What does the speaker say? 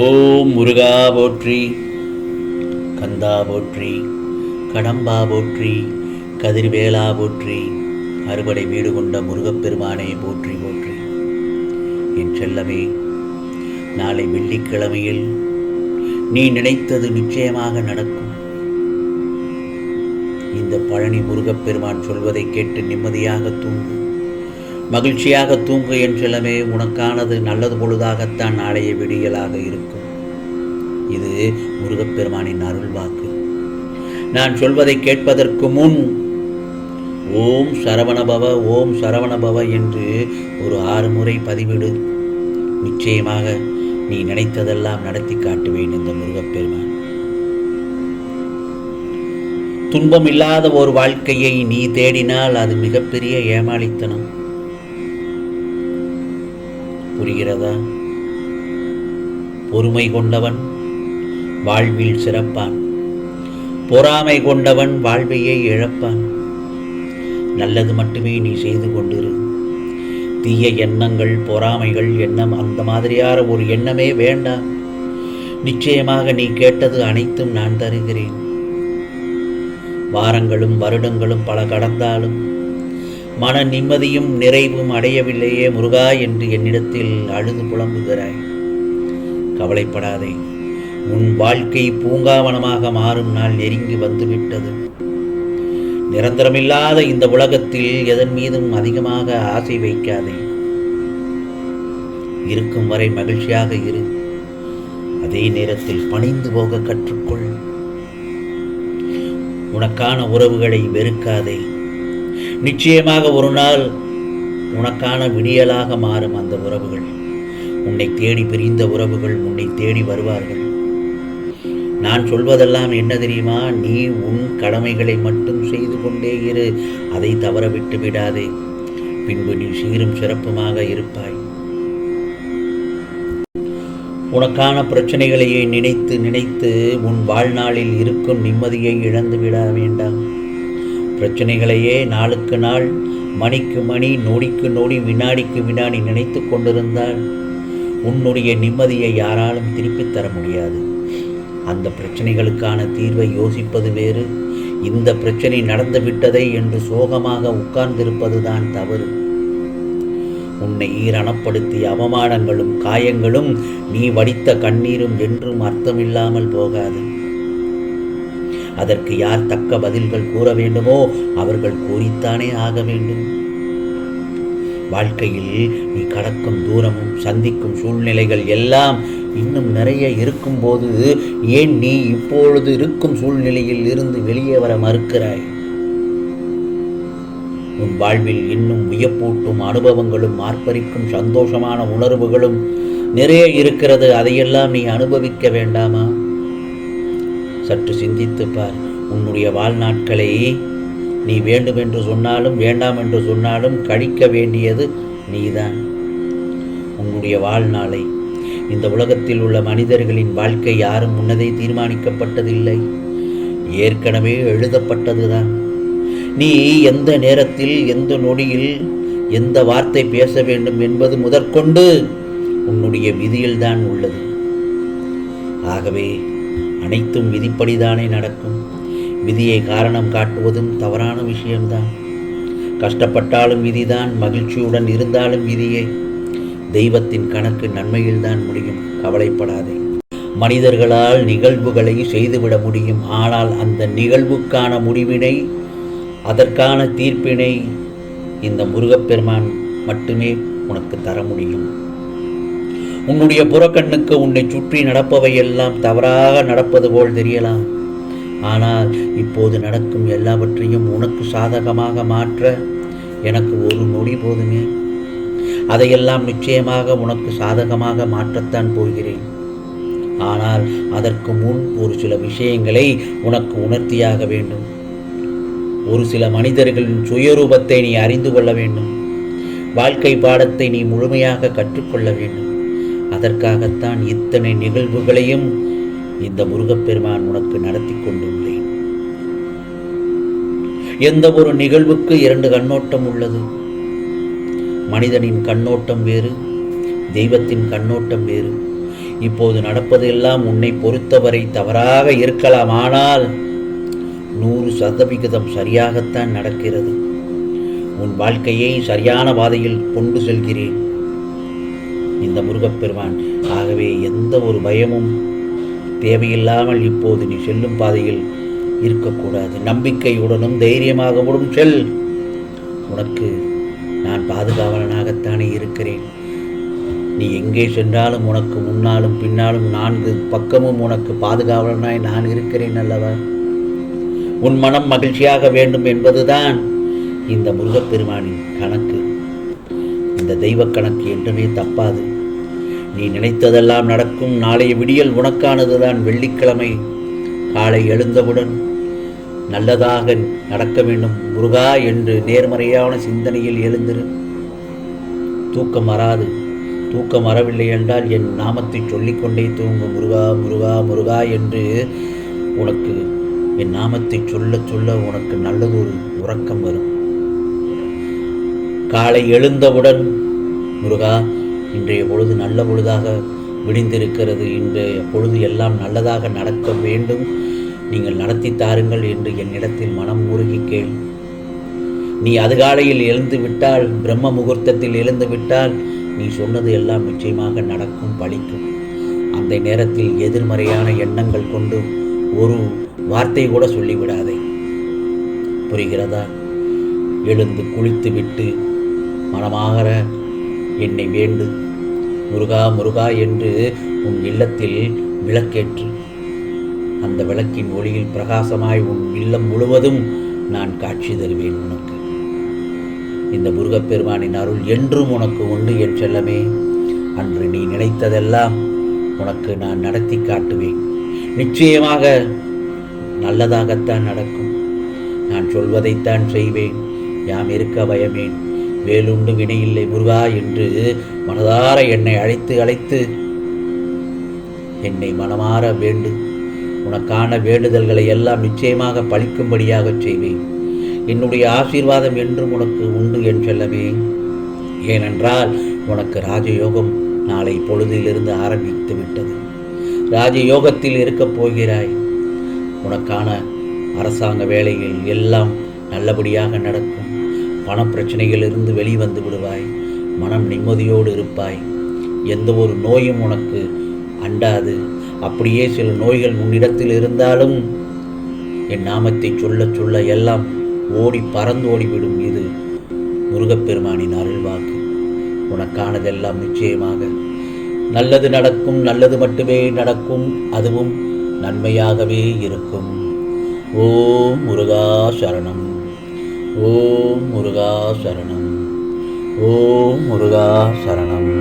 ஓம் முருகா போற்றி, கந்தா போற்றி, கடம்பா போற்றி, கதிர்வேலா போற்றி, அறுபடை வீடு கொண்ட முருகப்பெருமானை போற்றி போற்றி. என் செல்லமே, நாளை வெள்ளிக்கிழமையில் நீ நினைத்தது நிச்சயமாக நடக்கும். இந்த பழனி முருகப்பெருமான் சொல்வதை கேட்டு நிம்மதியாக தூங்கு, மகிழ்ச்சியாக தூங்கு. என் செல்லமே, உனக்கானது நல்லது பொழுதாகத்தான் நாளைய விடியலாக இருக்கும். இது முருகப்பெருமானின் அருள் வாக்கு. நான் சொல்வதை கேட்பதற்கு முன் ஓம் சரவணபவ, ஓம் சரவணபவ என்று ஒரு 6 முறை பதிவிடு. நிச்சயமாக நீ நினைத்ததெல்லாம் நடத்தி காட்டுவேன் இந்த முருகப்பெருமான். துன்பம் இல்லாத ஒரு வாழ்க்கையை நீ தேடினால் அது மிகப்பெரிய ஏமாளித்தனம். புரிகிறதா? பொறுமை கொண்டவன் வாழ்வில் சிறப்பான், பொறாமை கொண்டவன் வாழ்வையே இழப்பான். நல்லது மட்டுமே நீ செய்து கொண்டிரு. தீய எண்ணங்கள், பொறாமைகள் எண்ணம், அந்த மாதிரியான ஒரு எண்ணமே வேண்டாம். நிச்சயமாக நீ கேட்டது அனைத்தும் நான் தருகிறேன். வாரங்களும் வருடங்களும் பல கடந்தாலும் மன நிம்மதியும் நிறைவும் அடையவில்லையே முருகா என்று என்னிடத்தில் அழுது புலம்புகிறாய். கவலைப்படாதே, உன் வாழ்க்கை பூங்காவனமாக மாறும் நாள் நெருங்கி வந்துவிட்டது. நிரந்தரமில்லாத இந்த உலகத்தில் எதன் மீதும் அதிகமாக ஆசை வைக்காதே. இருக்கும் வரை மகிழ்ச்சியாக இரு. அதே நேரத்தில் பணிந்து போக கற்றுக்கொள். உனக்கான உறவுகளை வெறுக்காதே. நிச்சயமாக ஒரு நாள் உனக்கான விடியலாக மாறும் அந்த உறவுகள். உன்னை தேடி பிரிந்த உறவுகள் உன்னை தேடி வருவார்கள். நான் சொல்வதெல்லாம் என்ன தெரியுமா? நீ உன் கடமைகளை மட்டும் செய்து கொண்டே இரு. அதை தவற விட்டு விடாதே. பின்பு நீ சீரும் சிறப்புமாக இருப்பாய். உனக்கான பிரச்சனைகளையே நினைத்து நினைத்து உன் வாழ்நாளில் இருக்கும் நிம்மதியை இழந்து விட வேண்டாம். பிரச்சனைகளையே நாளுக்கு நாள், மணிக்கு மணி, நொடிக்கு நொடி, வினாடிக்கு வினாடி நினைத்து கொண்டிருந்தால் உன்னுடைய நிம்மதியை யாராலும் திருப்பித் தர முடியாது. அந்த பிரச்சனைகளுக்கான தீர்வை யோசிப்பது வேறு. இந்த பிரச்சனை நடந்து விட்டதை என்று சோகமாக உட்கார்ந்திருப்பதுதான் தவறு. உன்னை ஈரணப்படுத்திய அவமானங்களும் காயங்களும் நீ வடித்த கண்ணீரும் என்றும் அர்த்தமில்லாமல் போகாது. அதற்கு யார் தக்க பதில்கள் கூற வேண்டுமோ அவர்கள் கூறித்தானே ஆக வேண்டும். வாழ்க்கையில் நீ கடக்கும் தூரமும் சந்திக்கும் சூழ்நிலைகள் எல்லாம் இன்னும் நிறைய இருக்கும்போது ஏன் நீ இப்பொழுது இருக்கும் சூழ்நிலையில் இருந்து வெளியே வர மறுக்கிறாய்? உன் வாழ்வில் இன்னும் வியப்பூட்டும் அனுபவங்களும் ஆர்ப்பரிக்கும் சந்தோஷமான உணர்வுகளும் நிறைய இருக்கிறது. அதையெல்லாம் நீ அனுபவிக்க வேண்டாமா? சற்று சிந்தித்து பார். உன்னுடைய வாழ்நாட்களை நீ வேண்டும் என்று சொன்னாலும் வேண்டாம் என்று சொன்னாலும் கழிக்க வேண்டியது நீதான். உன்னுடைய வாழ்நாளை இந்த உலகத்தில் உள்ள மனிதர்களின் வாழ்க்கை யாரும் முன்னதே தீர்மானிக்கப்பட்டதில்லை, ஏற்கனவே எழுதப்பட்டதுதான். நீ எந்த நேரத்தில், எந்த நொடியில், எந்த வார்த்தை பேச வேண்டும் என்பது முதற்கொண்டு உன்னுடைய விதியில்தான் உள்ளது. ஆகவே அனைத்தும் விதிப்படிதானே நடக்கும். விதியை காரணம் காட்டுவதும் தவறான விஷயம்தான். கஷ்டப்பட்டாலும் விதிதான், மகிழ்ச்சியுடன் இருந்தாலும் விதியே. தெய்வத்தின் கணக்கு நன்மையில்தான் முடியும். கவலைப்படாதே. மனிதர்களால் நிகழ்வுகளை செய்துவிட முடியும். ஆனால் அந்த நிகழ்வுக்கான முடிவினை, அதற்கான தீர்ப்பினை இந்த முருகப்பெருமான் மட்டுமே உனக்கு தர முடியும். உன்னுடைய புறக்கண்ணுக்கு உன்னை சுற்றி நடப்பவையெல்லாம் தவறாக நடப்பது போல் தெரியலாம். ஆனால் இப்போது நடக்கும் எல்லாவற்றையும் உனக்கு சாதகமாக மாற்ற எனக்கு ஒரு நொடி போதுமே. அதையெல்லாம் நிச்சயமாக உனக்கு சாதகமாக மாற்றத்தான் போகிறேன். ஆனால் அதற்கு முன் ஒரு சில விஷயங்களை உனக்கு உணர்த்தியாக வேண்டும். ஒரு சில மனிதர்களின் சுயரூபத்தை நீ அறிந்து கொள்ள வேண்டும். வாழ்க்கை பாடத்தை நீ முழுமையாக கற்றுக்கொள்ள வேண்டும். அதற்காகத்தான் இத்தனை நிகழ்வுகளையும் இந்த முருகப்பெருமான் உனக்கு நடத்தி கொண்டுள்ளேன். எந்த ஒரு நிகழ்வுக்கு 2 கண்ணோட்டம் உள்ளது. மனிதனின் கண்ணோட்டம் வேறு, தெய்வத்தின் கண்ணோட்டம் வேறு. இப்போது நடப்பது எல்லாம் உன்னை பொறுத்தவரை தவறாக இருக்கலாம், ஆனால் 100% சரியாகத்தான் நடக்கிறது. உன் வாழ்க்கையை சரியான பாதையில் கொண்டு செல்கிறேன் இந்த முருகப்பெருமான். ஆகவே எந்த ஒரு பயமும் தேவையில்லாமல் இப்போது நீ செல்லும் பாதையில் இருக்கக்கூடாது. நம்பிக்கையுடனும் தைரியமாகவும் செல். உனக்கு நான் பாதுகாவலனாகத்தானே இருக்கிறேன். நீ எங்கே சென்றாலும் உனக்கு முன்னாலும் பின்னாலும் 4 பக்கமும் உனக்கு பாதுகாவலனாய் நான் இருக்கிறேன் அல்லவா? உன் மனம் மகிழ்ச்சியாக வேண்டும் என்பதுதான் இந்த முருகப்பெருமானின் கணக்கு. இந்த தெய்வ கணக்கு என்றுமே தப்பாது. நீ நினைத்ததெல்லாம் நடக்கும். நாளைய விடியல் உனக்கானதுதான். வெள்ளிக்கிழமை காலை எழுந்தவுடன் நல்லதாக நடக்க வேண்டும் முருகா என்று நேர்மறையான சிந்தனையில் எழுந்திரு. தூக்கம் வராது. தூக்கம் வரவில்லை என்றால் என் நாமத்தை சொல்லிக்கொண்டே தூங்கு. முருகா முருகா முருகா என்று உனக்கு என் நாமத்தை சொல்ல சொல்ல உனக்கு நல்லதொரு உறக்கம் வரும். காலை எழுந்தவுடன் முருகா, இன்றைய பொழுது நல்ல பொழுதாக விடிந்திருக்கிறது. இன்றைய பொழுது எல்லாம் நல்லதாக நடக்க வேண்டும். நீங்கள் நடத்தி தாருங்கள் என்று என்னிடத்தில் மனம் முருகி கேள். நீ அதிகாலையில் எழுந்து விட்டால், பிரம்ம முகூர்த்தத்தில் எழுந்து விட்டால், நீ சொன்னது எல்லாம் நிச்சயமாக நடக்கும், பலிக்கும். அந்த நேரத்தில் எதிர்மறையான எண்ணங்கள் கொண்டு ஒரு வார்த்தை கூட சொல்லிவிடாதே. புரிகிறதா? எழுந்து குளித்து விட்டு மனமாகற என்னை வேண்டு. முருகா முருகா என்று உன் இல்லத்தில் விளக்கேற்று. அந்த விளக்கின் ஒளியில் பிரகாசமாய் உன் இல்லம் முழுவதும் நான் காட்சி தருவேன் உனக்கு. இந்த முருகப்பெருமானின் அருள் என்றும் உனக்கு உண்டு என் செல்லமே. அன்று நீ நினைத்ததெல்லாம் உனக்கு நான் நடத்தி காட்டுவேன். நிச்சயமாக நல்லதாகத்தான் நடக்கும். நான் சொல்வதைத்தான் செய்வேன். யாம் இருக்க பயமேன், வேலுண்டு வினையில்லை முருகா என்று மனதார என்னை அழைத்து என்னை மனமாற வேண்டு. உனக்கான வேண்டுதல்களை எல்லாம் நிச்சயமாக பலிக்கும்படியாக செய்வேன். என்னுடைய ஆசீர்வாதம் என்றும் உனக்கு உண்டு என் செல்லமே. ஏனென்றால் உனக்கு ராஜயோகம் நாளை பொழுதிலிருந்து ஆரம்பித்து விட்டது. ராஜயோகத்தில் இருக்கப் போகிறாய். உனக்கான அரசாங்க வேலைகள் எல்லாம் நல்லபடியாக நடக்கும். பணப்பிரச்சனைகளிலிருந்து வெளிவந்து விடுவாய். மனம் நிம்மதியோடு இருப்பாய். எந்த ஒரு நோயும் உனக்கு அண்டாது. அப்படியே சில நோய்கள் உன்னிடத்தில் இருந்தாலும் என் நாமத்தை சொல்ல சொல்ல எல்லாம் ஓடி பறந்து ஓடிவிடும். இது முருகப்பெருமானின் அருள்வாக்கு. உனக்கானதெல்லாம் நிச்சயமாக நல்லது நடக்கும். நல்லது மட்டுமே நடக்கும். அதுவும் நன்மையாகவே இருக்கும். ஓம் முருகா சரணம். ஓம் முருகா சரணம். ஓம் முருகா சரணம்.